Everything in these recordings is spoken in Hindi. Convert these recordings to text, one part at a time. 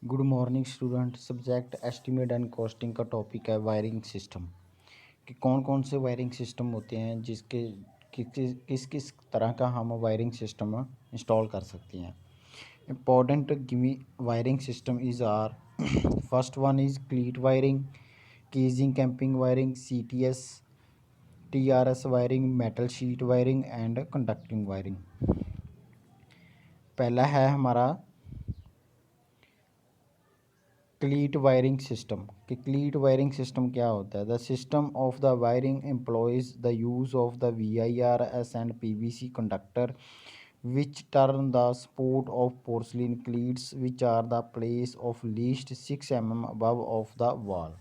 Good morning student. Subject estimate and costing का टॉपिक है वायरिंग सिस्टम कि कौन कौन से वायरिंग सिस्टम होते हैं जिसके किस किस तरह का हम वायरिंग सिस्टम इंस्टॉल कर सकते हैं। इम्पोर्टेंट गिमी wiring system is are first one is cleat wiring, casing capping wiring, CTS, TRS wiring, metal sheet wiring and conducting wiring. पहला है हमारा क्लीट वायरिंग सिस्टम कि क्लीट वायरिंग सिस्टम क्या होता है। The system of the wiring employees the use of the VIRS and PVC conductor which turn the support of porcelain cleats which are the place of least 6 mm above of the wall।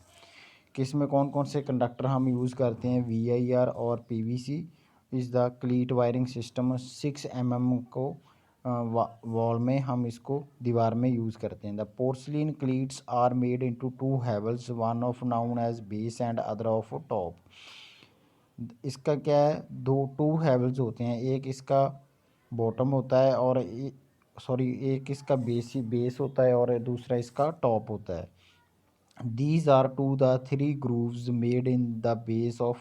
किस में कौन कौन से कंडक्टर हम यूज़ करते हैं, VIR और PVC is the cleat wiring system. 6 mm को वॉल में हम इसको दीवार में यूज़ करते हैं। The porcelain cleats are made into two halves, one of known as base and other of top. इसका क्या है, दो टू हैवल्स होते हैं, एक इसका बॉटम होता है और एक इसका बेस होता है और दूसरा इसका टॉप होता है। These are to the three grooves made in the base of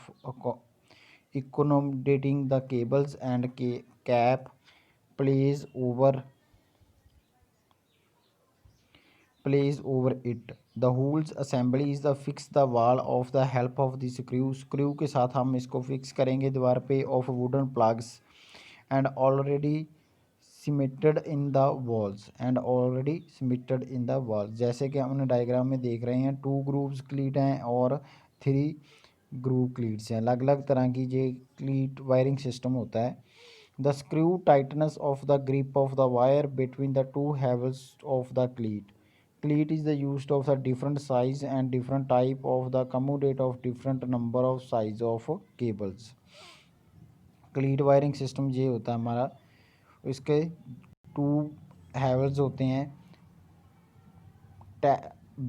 accommodating the cables and cap plays over it. The holes assembly is the fix the wall of the help of the screw के साथ हम इसको फिक्स करेंगे दीवार पे of wooden plugs and already cemented in the walls। जैसे कि हमने डायग्राम में देख रहे हैं, 2 ग्रूव्स क्लीट हैं और 3 ग्रूव क्लीट्स हैं। अलग अलग तरह की ये क्लीट वायरिंग सिस्टम होता है। The screw tightness of the grip of the wire between the two Havells of the cleat is the used of the different size and different type of the accommodate of different number of size of cables। क्लीट wiring system ये होता है हमारा, इसके 2 हैवल्स होते हैं,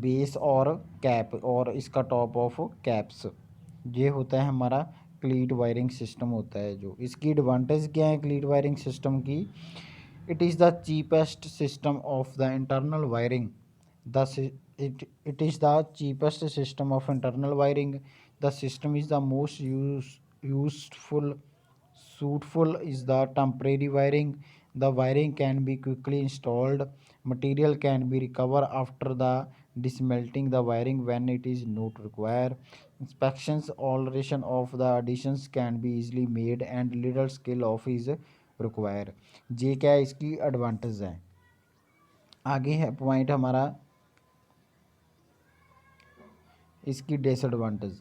बेस और कैप और इसका टॉप ऑफ कैप्स। ये होता है हमारा क्लीट वायरिंग सिस्टम होता है। जो इसकी एडवांटेज क्या है क्लीट वायरिंग सिस्टम की, it is the cheapest system of the internal wiring. The it is the cheapest system of internal wiring। The system is the most useful suitable is the temporary wiring। The wiring can be quickly installed, material can be recovered after the dismelting the wiring when it is not required। Inspections alteration of the additions can be easily made and little skill of is required। ये क्या है, इसकी एडवांटेज है। आगे है पॉइंट हमारा इसकी disadvantage.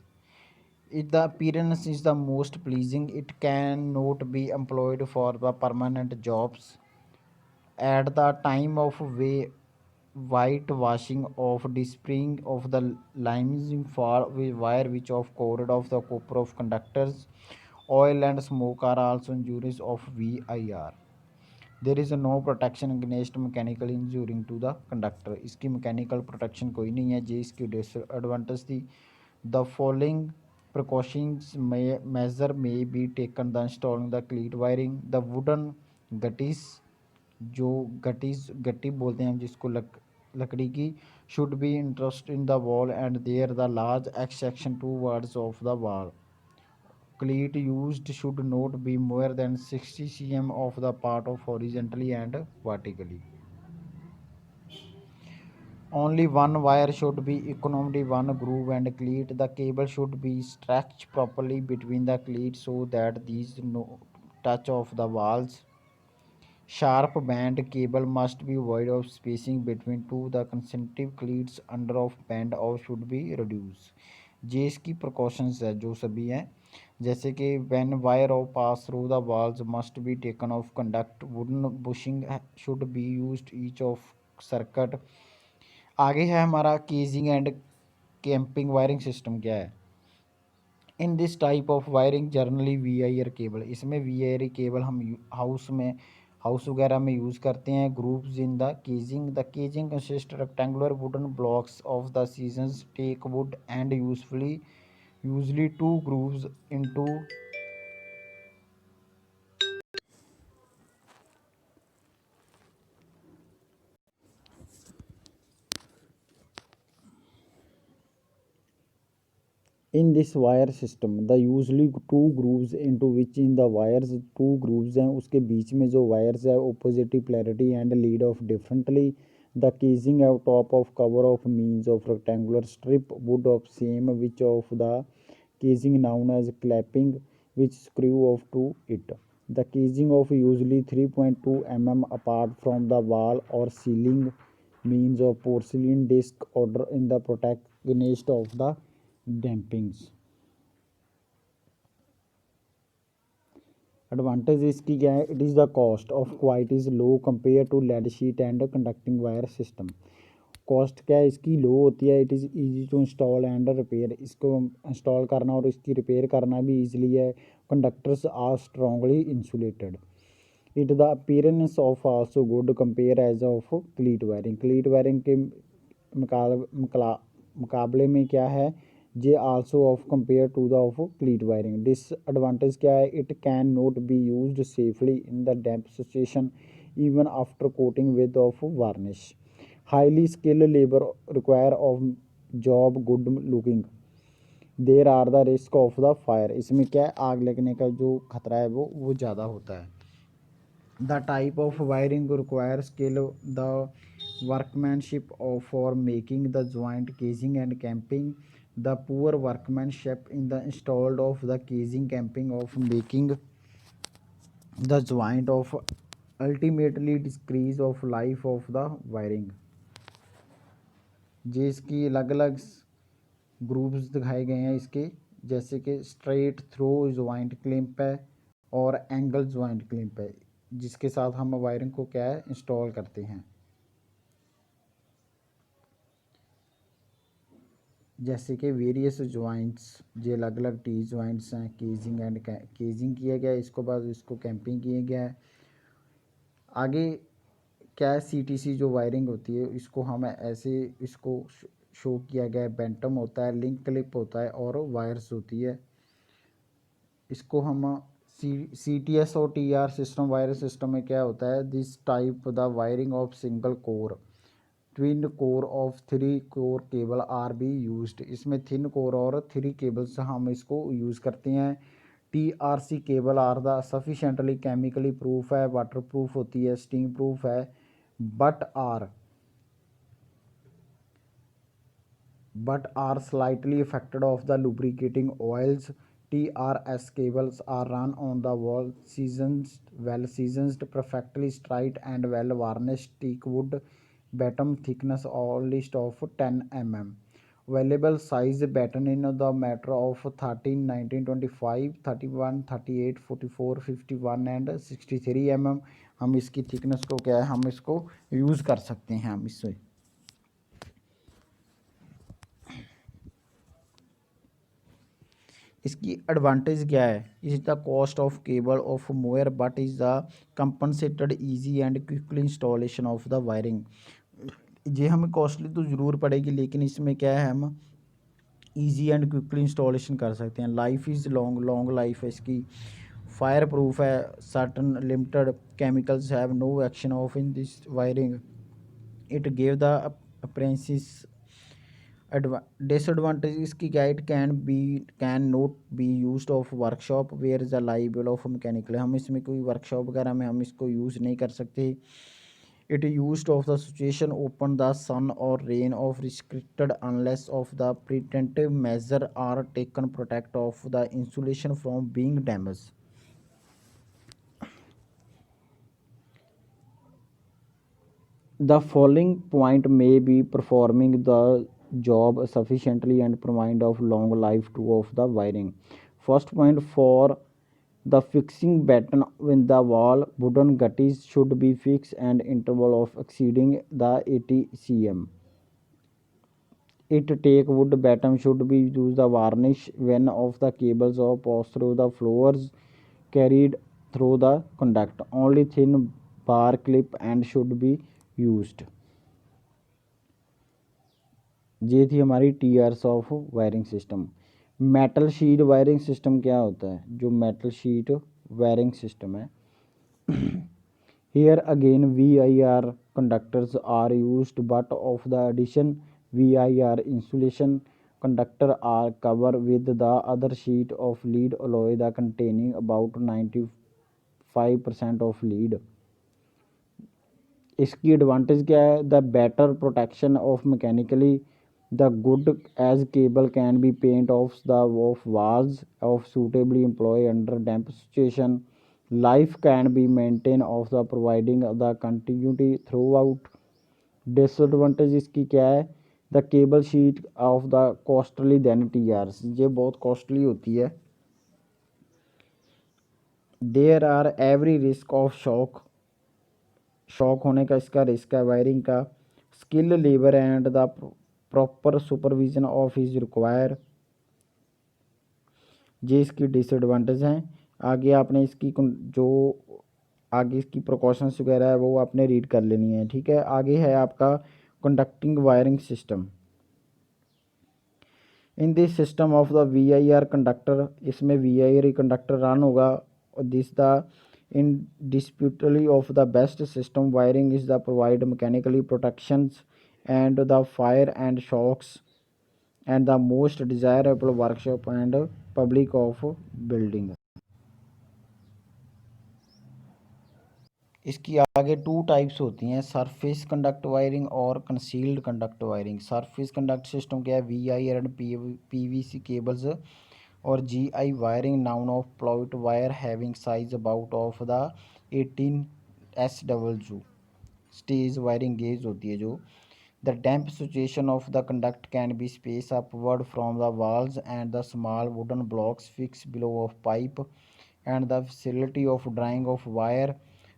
If the appearance is the most pleasing, it cannot be employed for the permanent jobs। At the time of whitewashing of displaying of the liming for wire which of coated of the copper of conductors, oil and smoke are also injuries of VIR। There is no protection against mechanical injuring to the conductor. इसकी मैकेनिकल प्रोटेक्शन कोई नहीं है, जी इसकी डिसएडवांटेज थी। The following precautions measure may be taken the installing the cleat wiring. The wooden गटीस, जो गट्टी बोलते हैं हम जिसको लकड़ी की, should be interest in the wall and there the large x section towards of the wall. Cleat used should not be more than 60 cm of the part of horizontally and vertically। Only one wire should be economy one groove and cleat। The cable should be stretched properly between the cleat so that these no touch of the walls। Sharp band cable must be void of spacing between two the consecutive cleats under of band off should be reduced। ये इसकी प्रिकॉशंस है जो सभी हैं, जैसे कि when wire of pass through the walls must be taken off conduct, wooden bushing should be used each of circuit। आगे है हमारा casing and capping wiring system क्या है। In this type of wiring generally VIR cable, इसमें VIR केबल हम हाउस वगैरह में यूज़ करते हैं। Groups in the casing consist rectangular wooden blocks of the seasons teak wood and usually 2 grooves into In this wire system the usually two grooves into which in the wires two grooves हैं उसके बीच में जो wires है opposite polarity and lead off differently. The casing of top of cover of means of rectangular strip wood of same which of the casing known as clapping which screw off to it. The casing of usually 3.2 mm apart from the wall or ceiling means of porcelain disc order in the protagonist of the dampings. Advantage इसकी क्या है, it is the cost of quite is low compare to lead sheet and conducting wire system. Cost क्या है इसकी, लो होती है. It is easy to install and repair, इसको इंस्टॉल करना और इसकी रिपेयर करना भी ईजिली है. Conductors are strongly insulated. It the appearance of also good compare as of cleat wiring. Cleat wiring के मुकाबले में क्या है, जे also of compare to the of cleat wiring. Disadvantage क्या है, it can not be used safely in the damp situation even after coating with of varnish. Highly skilled labour require of job good looking. There are the risk of the fire. इसमें क्या है, आग लगने का जो खतरा है वो ज़्यादा होता है. The type of wiring requires skill, the workmanship for making the joint casing and camping. The poor workmanship in the installed of the casing camping of making the joint of ultimately decrease of life of the wiring. ये इसकी अलग अलग ग्रुप्स दिखाए गए हैं इसके, जैसे कि स्ट्रेट थ्रो ज्वाइंट क्लिप है और एंगल ज्वाइंट क्लिप है, जिसके साथ हम वायरिंग को क्या है इंस्टॉल करते हैं. जैसे कि वेरियस ज्वाइंट्स, ये अलग अलग टी ज्वाइंट्स हैं. केजिंग एंड केजिंग किया गया है, इसको बाद इसको कैंपिंग किया गया है. आगे क्या है, सीटीसी जो वायरिंग होती है इसको हम ऐसे इसको शो किया गया है. बेंटम होता है, लिंक क्लिप होता है और वायर्स होती है. इसको हम सी टी एस और T R system wire system में क्या होता है, this type the wiring of single core twin core of three core cable are be used. इसमें थिन कोर और थ्री केबल्स हम इसको यूज़ करते हैं. T R C cable are the sufficiently chemically proof है, वाटर प्रूफ होती है, स्टीम प्रूफ है, but are slightly affected of the lubricating oils. TRS cables are run on the wall, well seasoned, perfectly straight and well varnished teak wood, bottom thickness only of 10 mm. Available size batten in the matter of 13, 19, 25, 31, 38, 44, 51 and 63 mm. हम इसकी थिकनेस को क्या है, हम इसको यूज़ कर सकते हैं. हम इससे इसकी एडवांटेज क्या है, is the cost of cable of Moyer but is the compensated easy and quickly installation of the wiring. ये हमें कॉस्टली तो ज़रूर पड़ेगी, लेकिन इसमें क्या है, हम ईजी एंड क्विकली इंस्टॉलेशन कर सकते हैं. लाइफ इज़ लॉन्ग लाइफ है इसकी. फायर प्रूफ है, certain limited chemicals have no action of in this wiring. It gave the appearances. Disadvantage इसकी क्या, it can not be used of workshop where is a liable of mechanical. हम इसमें कोई वर्कशॉप वगैरह में हम इसको यूज़ नहीं कर सकते. It used of the situation open the sun और rain of restricted unless of the preventive measure are taken protect of the insulation from being damage. The following point may be performing the job sufficiently and provide of long life to of the wiring. First point, for the fixing button in the wall, wooden gutties should be fixed and interval of exceeding the 80 cm. It take wood bottom should be used the varnish when of the cables or pass through the floors carried through the conduct. Only thin bar clip and should be used. ये थी हमारी tiers of wiring system. Metal sheet wiring system क्या होता है, जो मेटल शीट वायरिंग सिस्टम है. Here again V I R conductors are used but of the addition V I R insulation conductor are covered with the other sheet of lead alloy the containing about 95% of lead. इसकी एडवांटेज क्या है? The better protection of mechanically the good as cable can be paint of the of walls of suitably employ under damp situation. Life can be maintained of the providing the continuity throughout. Disadvantage इसकी क्या है? The cable sheet of the costly than TRS, ये बहुत कॉस्टली होती है. There are every risk of shock, shock होने का इसका रिस्क है. वायरिंग का skill labour and the proper supervision of is require, ये इसकी डिसएडवांटेज हैं. आगे आपने इसकी जो आगे इसकी प्रिकॉशंस वगैरह है वो आपने रीड कर लेनी है. ठीक है, आगे है आपका conducting wiring system. In this system of the VIR conductor, इसमें VIR कंडक्टर रन होगा. This the indisputably of the best system wiring is the provide mechanically protections and the fire and shocks and the most desirable workshop and public of building. इसकी आगे टू टाइप्स होती हैं, सरफेस कंडक्ट वायरिंग और concealed conduct wiring. Surface conduct system क्या है? VIR एंड PVC केबल्स और GI wiring known of plight wire having size about of the 18 SW stage wiring gauge होती है जो. The damp situation of the conduct can be space upward from the walls and the small wooden blocks fix below of pipe and the facility of drawing of wire,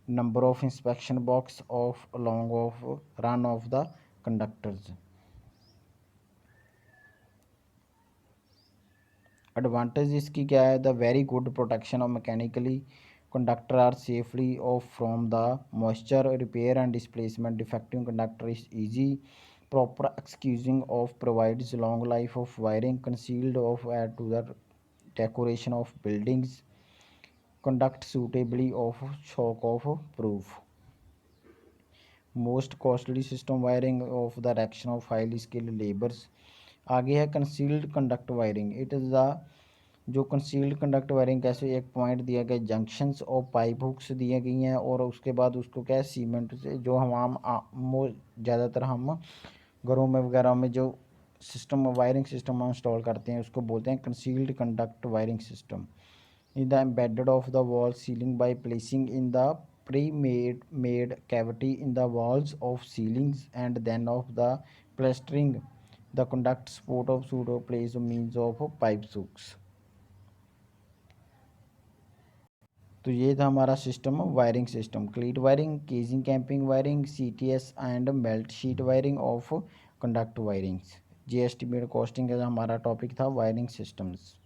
number of inspection box of along of run of the conductors. Advantage इसकी क्या है? The very good protection of mechanically conductor are safely of from the moisture repair and displacement. Defective conductor is easy. Proper excusing of provides long life of wiring. Concealed of add to the decoration of buildings. conduct suitably of shock of proof. Most costly system wiring of the direction of highly skilled labors. आगे है concealed conduct wiring. It is the जो कंसील्ड कंडक्ट वायरिंग कैसे, एक पॉइंट दिया गया, जंक्शंस और पाइप हुक्स दिए गई हैं और उसके बाद उसको क्या है सीमेंट से, जो हम ज़्यादातर हम घरों में वगैरह में जो सिस्टम वायरिंग सिस्टम इंस्टॉल करते हैं उसको बोलते हैं concealed conduct wiring system. In the embedded of the wall ceiling by placing in the pre-made cavity in the walls of ceilings and then of the plastering the conduct support of pseudo plays means of pipe hooks. तो ये था हमारा system wiring system. Cleat wiring, casing capping wiring, CTS and मेल्ट sheet wiring of conduct wirings. जी एस्टिमेट कॉस्टिंग का हमारा टॉपिक था वायरिंग सिस्टम्स.